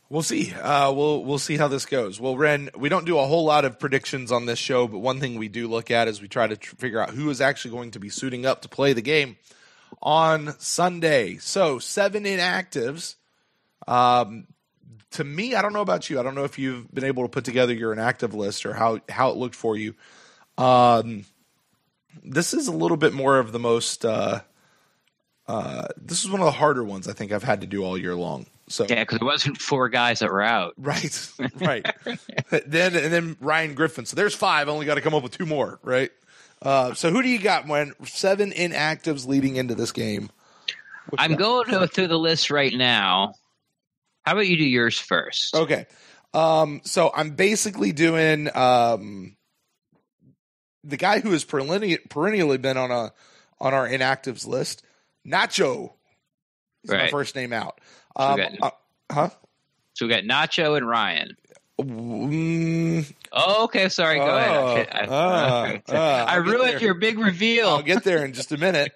we'll see. We'll see how this goes. Well, Ren, we don't do a whole lot of predictions on this show, but one thing we do look at is we try to figure out who is actually going to be suiting up to play the game on Sunday. So 7 inactives. To me, I don't know about you. I don't know if you've been able to put together your inactive list or how it looked for you. This is a little bit more of the most. This is one of the harder ones I think I've had to do all year long. So yeah, because it wasn't 4 guys that were out. Right. then Ryan Griffin. So there's 5. Only got to come up with 2 more. Right. So who do you got when 7 inactives leading into this game? I'm going through the list right now. How about you do yours first? Okay. So I'm basically doing the guy who has perennially been on our inactives list. Nacho is my first name out. So we got Nacho and Ryan. Oh, okay. Sorry. Go ahead. I ruined your big reveal. I'll get there in just a minute.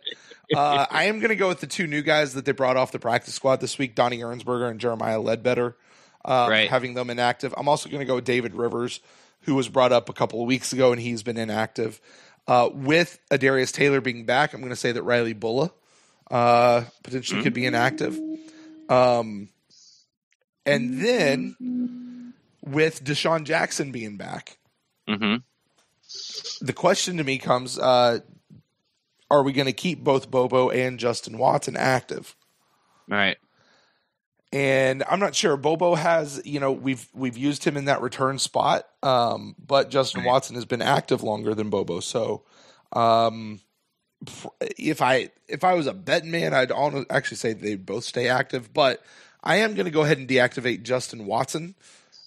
I am going to go with the two new guys that they brought off the practice squad this week, Donnie Ernsberger and Jeremiah Ledbetter, having them inactive. I'm also going to go with David Rivers, who was brought up a couple of weeks ago, and he's been inactive. With Adarius Taylor being back, I'm going to say that Riley Bulla potentially could be inactive. And then with Deshaun Jackson being back, the question to me comes, are we going to keep both Bobo and Justin Watson active? Right. And I'm not sure. Bobo has, we've used him in that return spot, but Justin Watson has been active longer than Bobo. So if I was a betting man, I'd actually say they'd both stay active, but I am going to go ahead and deactivate Justin Watson.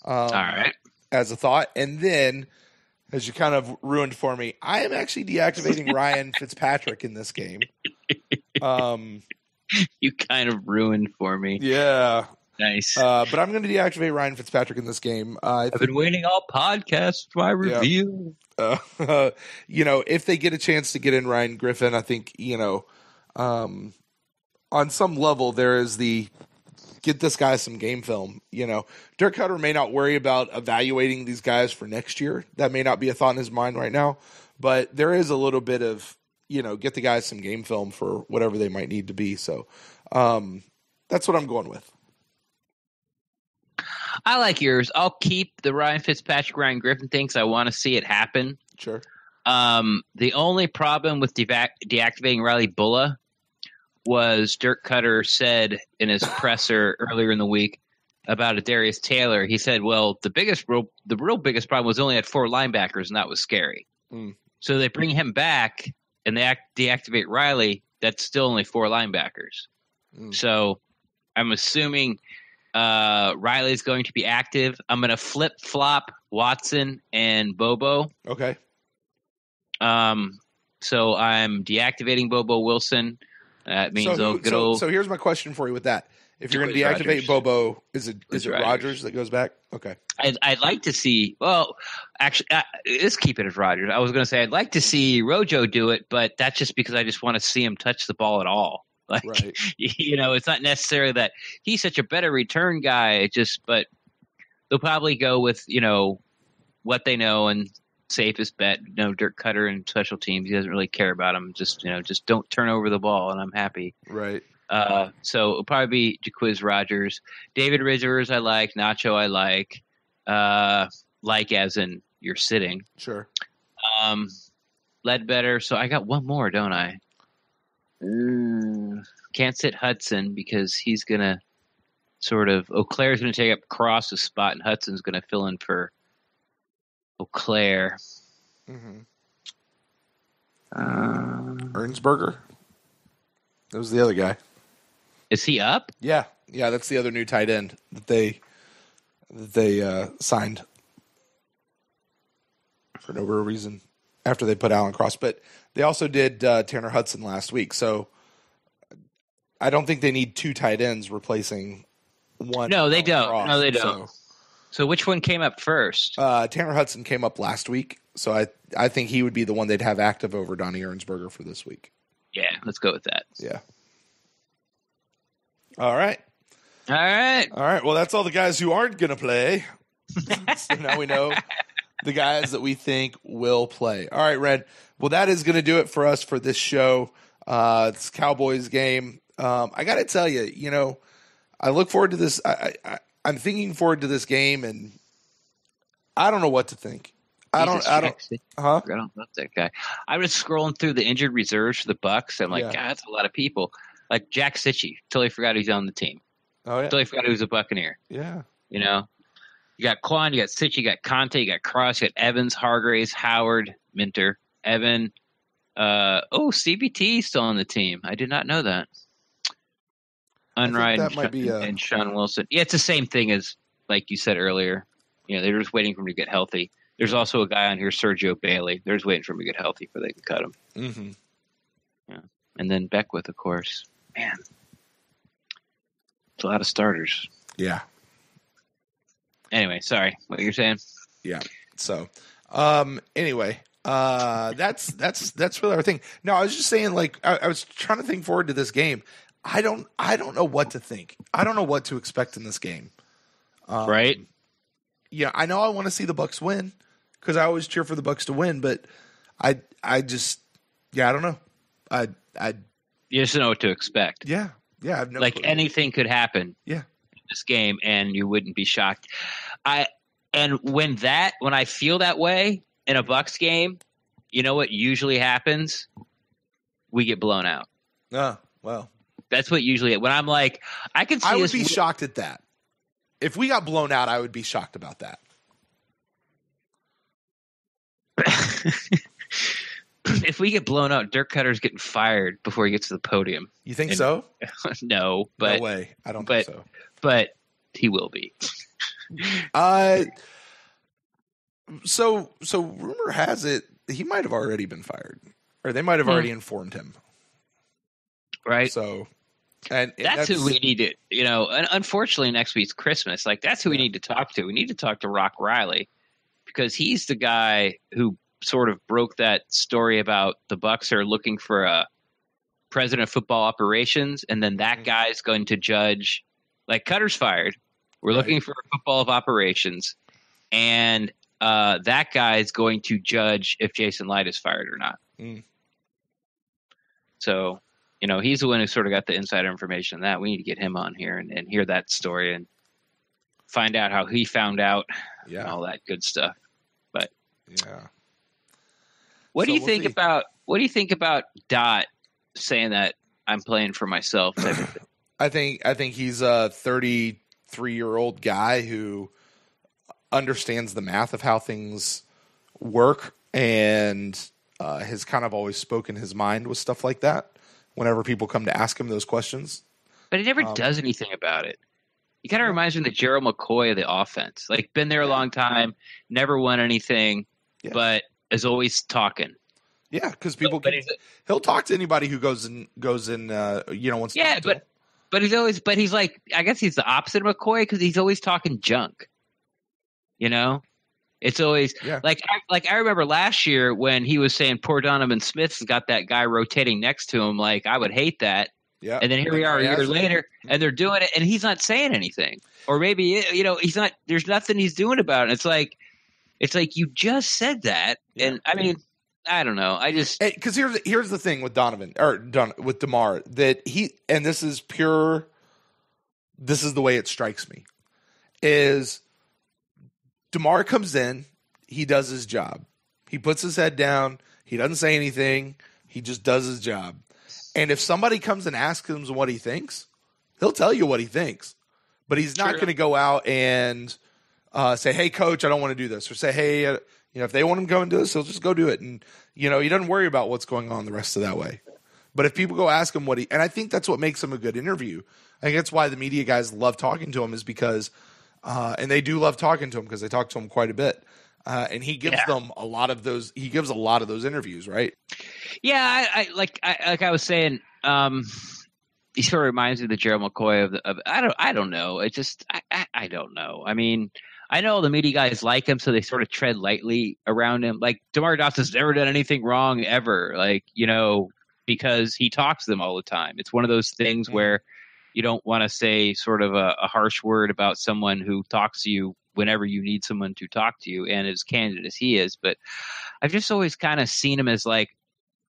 All right. As a thought. And then, as you kind of ruined for me, I am actually deactivating Ryan Fitzpatrick in this game. You kind of ruined for me. Yeah. Nice. But I'm going to deactivate Ryan Fitzpatrick in this game. I've been waiting all podcasts for my review. If they get a chance to get in Ryan Griffin, I think, on some level there is the get this guy some game film. Dirk Cutter may not worry about evaluating these guys for next year. That may not be a thought in his mind right now, but there is a little bit of, get the guys some game film for whatever they might need to be. So that's what I'm going with. I like yours. I'll keep the Ryan Fitzpatrick, Ryan Griffin thing because I want to see it happen. Sure. The only problem with deactivating Riley Bulla was Dirk Cutter said in his presser earlier in the week about Adarius Taylor. He said, well, the real biggest problem was only had 4 linebackers, and that was scary. So they bring him back and they deactivate Riley. That's still only 4 linebackers. So I'm assuming Riley's going to be active. I'm going to flip-flop Watson and Bobo. Okay. So I'm deactivating Bobo Wilson. That means So here's my question for you with that. If you're going to deactivate Rogers. Bobo, is it Rogers that goes back? Okay. I'd like to see. Well, actually, let's keep it as Rogers. I was going to say I'd like to see Rojo do it, but that's just because I just want to see him touch the ball at all. Like, right. It's not necessarily that he's such a better return guy. But they'll probably go with what they know and safest bet. Dirk Cutter and special teams. He doesn't really care about him. Just don't turn over the ball, and I'm happy. Right. So it'll probably be Jaquiz Rogers, David Rivers. I like Nacho. I like as in you're sitting. Sure. Ledbetter. So I got one more, don't I? Can't sit Hudson because he's gonna Auclair's gonna take up Cross's spot, and Hudson's gonna fill in for Auclair. Ernsberger. That was the other guy. Is he up? Yeah, that's the other new tight end that they signed for no real reason after they put Alan Cross. But they also did Tanner Hudson last week, so I don't think they need 2 tight ends replacing one. No, they don't. Cross. No, they don't. So which one came up first? Tanner Hudson came up last week, so I think he would be the one they'd have active over Donnie Ernsberger for this week. Yeah, let's go with that. Yeah. All right. Well, that's all the guys who aren't going to play. So now we know the guys that we think will play. All right, Red. Well, that is going to do it for us for this show. It's Cowboys game. I got to tell you, I look forward to this. I'm thinking forward to this game, and I don't know what to think. I don't. Huh? I don't love that guy. I was scrolling through the injured reserves for the Bucs. And I'm like, God, that's a lot of people. Like Jack Sitchie, totally forgot he's on the team. Oh yeah, totally forgot he was a Buccaneer. Yeah, you got Quan, you got Sitchie, you got Conte, you got Cross, you got Evans, Hargraves, Howard, Minter, Evan. CBT still on the team. I did not know that. Unright that might be and Sean Wilson. Yeah, it's the same thing as like you said earlier. They're just waiting for him to get healthy. There's also a guy on here, Sergio Bailey. They're just waiting for him to get healthy before they can cut him. Mm-hmm. Yeah, and then Beckwith, of course. Man, it's a lot of starters. Yeah. Anyway, sorry, what you're saying? Yeah. So, anyway, that's really our thing. No, I was just saying, like, I was trying to think forward to this game. I don't know what to think. I don't know what to expect in this game. Right. Yeah, I know I want to see the Bucs win because I always cheer for the Bucs to win, but I just, I don't know. You just know what to expect. Yeah. I have no clue. Anything could happen. Yeah. In this game, and you wouldn't be shocked. When I feel that way in a Bucs game, you know what usually happens? We get blown out. Well. That's what usually. When I'm like, I can see. I would be shocked at that. If we got blown out, I would be shocked about that. If we get blown out, Dirk Cutter's getting fired before he gets to the podium. You think so? No, but no way. I don't think so. But he will be. So rumor has it he might have already been fired, or they might have already informed him. Right. So, and that's who we need it. And unfortunately, next week's Christmas. Like that's who we need to talk to. We need to talk to Rock Riley because he's the guy who sort of broke that story about the Bucs are looking for a president of football operations, and then that guy's going to judge. Like Cutter's fired. We're looking for a football of operations, and that guy's going to judge if Jason Light is fired or not. So, he's the one who sort of got the insider information on that. We need to get him on here and hear that story and find out how he found out and all that good stuff. But what do you think about Dot saying that I'm playing for myself type of thing? I think he's a 33-year-old guy who understands the math of how things work and has kind of always spoken his mind with stuff like that whenever people come to ask him those questions. But he never does anything about it. He kind of reminds me of the Gerald McCoy of the offense. Like, been there a long time, never won anything, but is always talking. Yeah, because he'll talk to anybody who goes in, wants to talk to him. But he's like, I guess he's the opposite of McCoy because he's always talking junk. It's always like I remember last year when he was saying poor Donovan Smith's got that guy rotating next to him. Like I would hate that. Yeah. And then here we are a year later and they're doing it and he's not saying anything. Or maybe, he's not, there's nothing he's doing about it. It's like you just said that. And I mean, I don't know. Because here's the thing with with DeMar that this is the way it strikes me is DeMar comes in, he does his job. He puts his head down. He doesn't say anything. He just does his job. And if somebody comes and asks him what he thinks, he'll tell you what he thinks. But he's not going to go out and say, hey, coach, I don't want to do this. Or say, hey, if they want him to go and do this, he'll just go do it. And, he doesn't worry about what's going on the rest of that way. But if people go ask him and I think that's what makes him a good interview. I think that's why the media guys love talking to him is because, and they do love talking to him because they talk to him quite a bit. And he gives them a lot of those. He gives a lot of those interviews, right? Yeah, I was saying, he sort of reminds me of the Gerald McCoy of I don't know. It just I don't know. I mean, I know the media guys like him, so they sort of tread lightly around him. Like DeMar Dobson's never done anything wrong ever. Like because he talks to them all the time. It's one of those things where you don't want to say sort of a harsh word about someone who talks to you whenever you need someone to talk to you, and as candid as he is. But I've just always kind of seen him as like,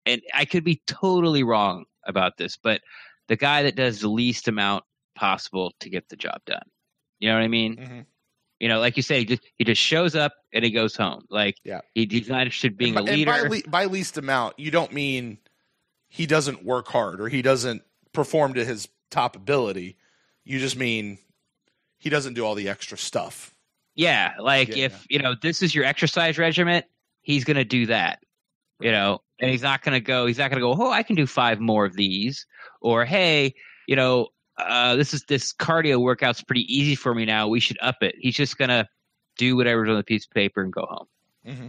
and I could be totally wrong about this, but the guy that does the least amount possible to get the job done. You know what I mean? Mm-hmm. Like you say, he just shows up and he goes home. Like he's not interested in being a leader. And by least amount, you don't mean he doesn't work hard or he doesn't perform to his top ability. You just mean he doesn't do all the extra stuff. Yeah, if this is your exercise regimen, he's going to do that. And he's not going to go. Oh, I can do 5 more of these. Or hey, this cardio workout's pretty easy for me now. We should up it. He's just going to do whatever's on the piece of paper and go home. Mm-hmm.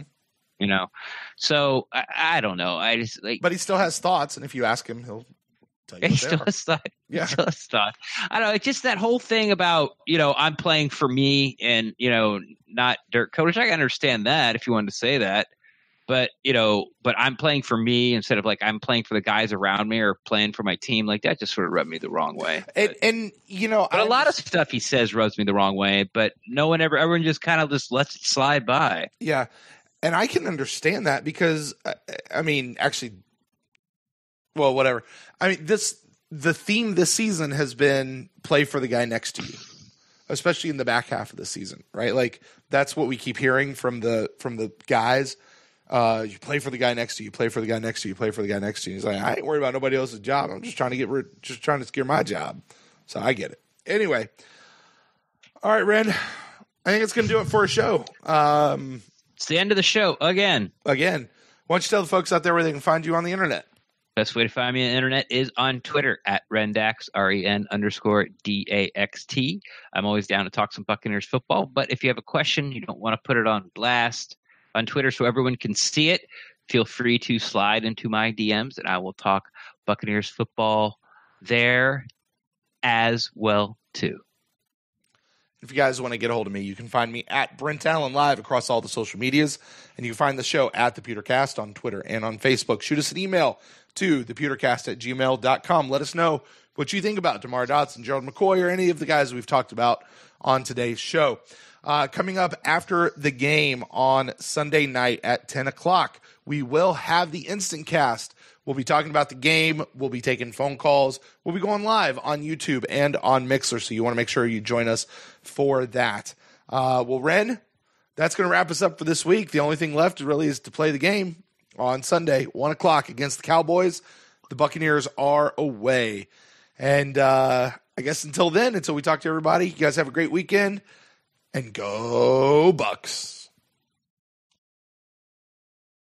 You know? So I don't know. I just but he still has thoughts. And if you ask him, he'll tell you. He still has thought. Yeah. He still has thought. I don't know. It's just that whole thing about, I'm playing for me and, not dirt coach. I can understand that if you wanted to say that. But, but I'm playing for me instead of I'm playing for the guys around me or playing for my team. That just sort of rubbed me the wrong way. But a lot of stuff he says rubs me the wrong way, but everyone just kind of just lets it slide by. Yeah. And I can understand that because, whatever. The theme this season has been play for the guy next to you, especially in the back half of the season, right? That's what we keep hearing from the guys. You play for the guy next to you, you play for the guy next to you, you play for the guy next to you. He's like, I ain't worried about nobody else's job. I'm just trying to secure my job. So I get it. Anyway. All right, Ren. I think it's going to do it for a show. It's the end of the show again. Why don't you tell the folks out there where they can find you on the internet? Best way to find me on the internet is on Twitter at Rendax, REN_DAXT. I'm always down to talk some Buccaneers football, but if you have a question, you don't want to put it on blast on Twitter so everyone can see it, feel free to slide into my DMs and I will talk Buccaneers football there as well too. If you guys want to get a hold of me, you can find me at Brent Allen Live across all the social medias, and you can find the show at The Pewtercast on Twitter and on Facebook. Shoot us an email to thepewtercast@gmail.com. Let us know what you think about DeMar Dotson, Gerald McCoy, or any of the guys we've talked about on today's show. Coming up after the game on Sunday night at 10 o'clock, we will have the Instant Cast. We'll be talking about the game. We'll be taking phone calls. We'll be going live on YouTube and on Mixer, so you want to make sure you join us for that. Ren, that's going to wrap us up for this week. The only thing left really is to play the game on Sunday, 1 o'clock against the Cowboys. The Buccaneers are away. And I guess until then, until we talk to everybody, you guys have a great weekend. And go Bucs.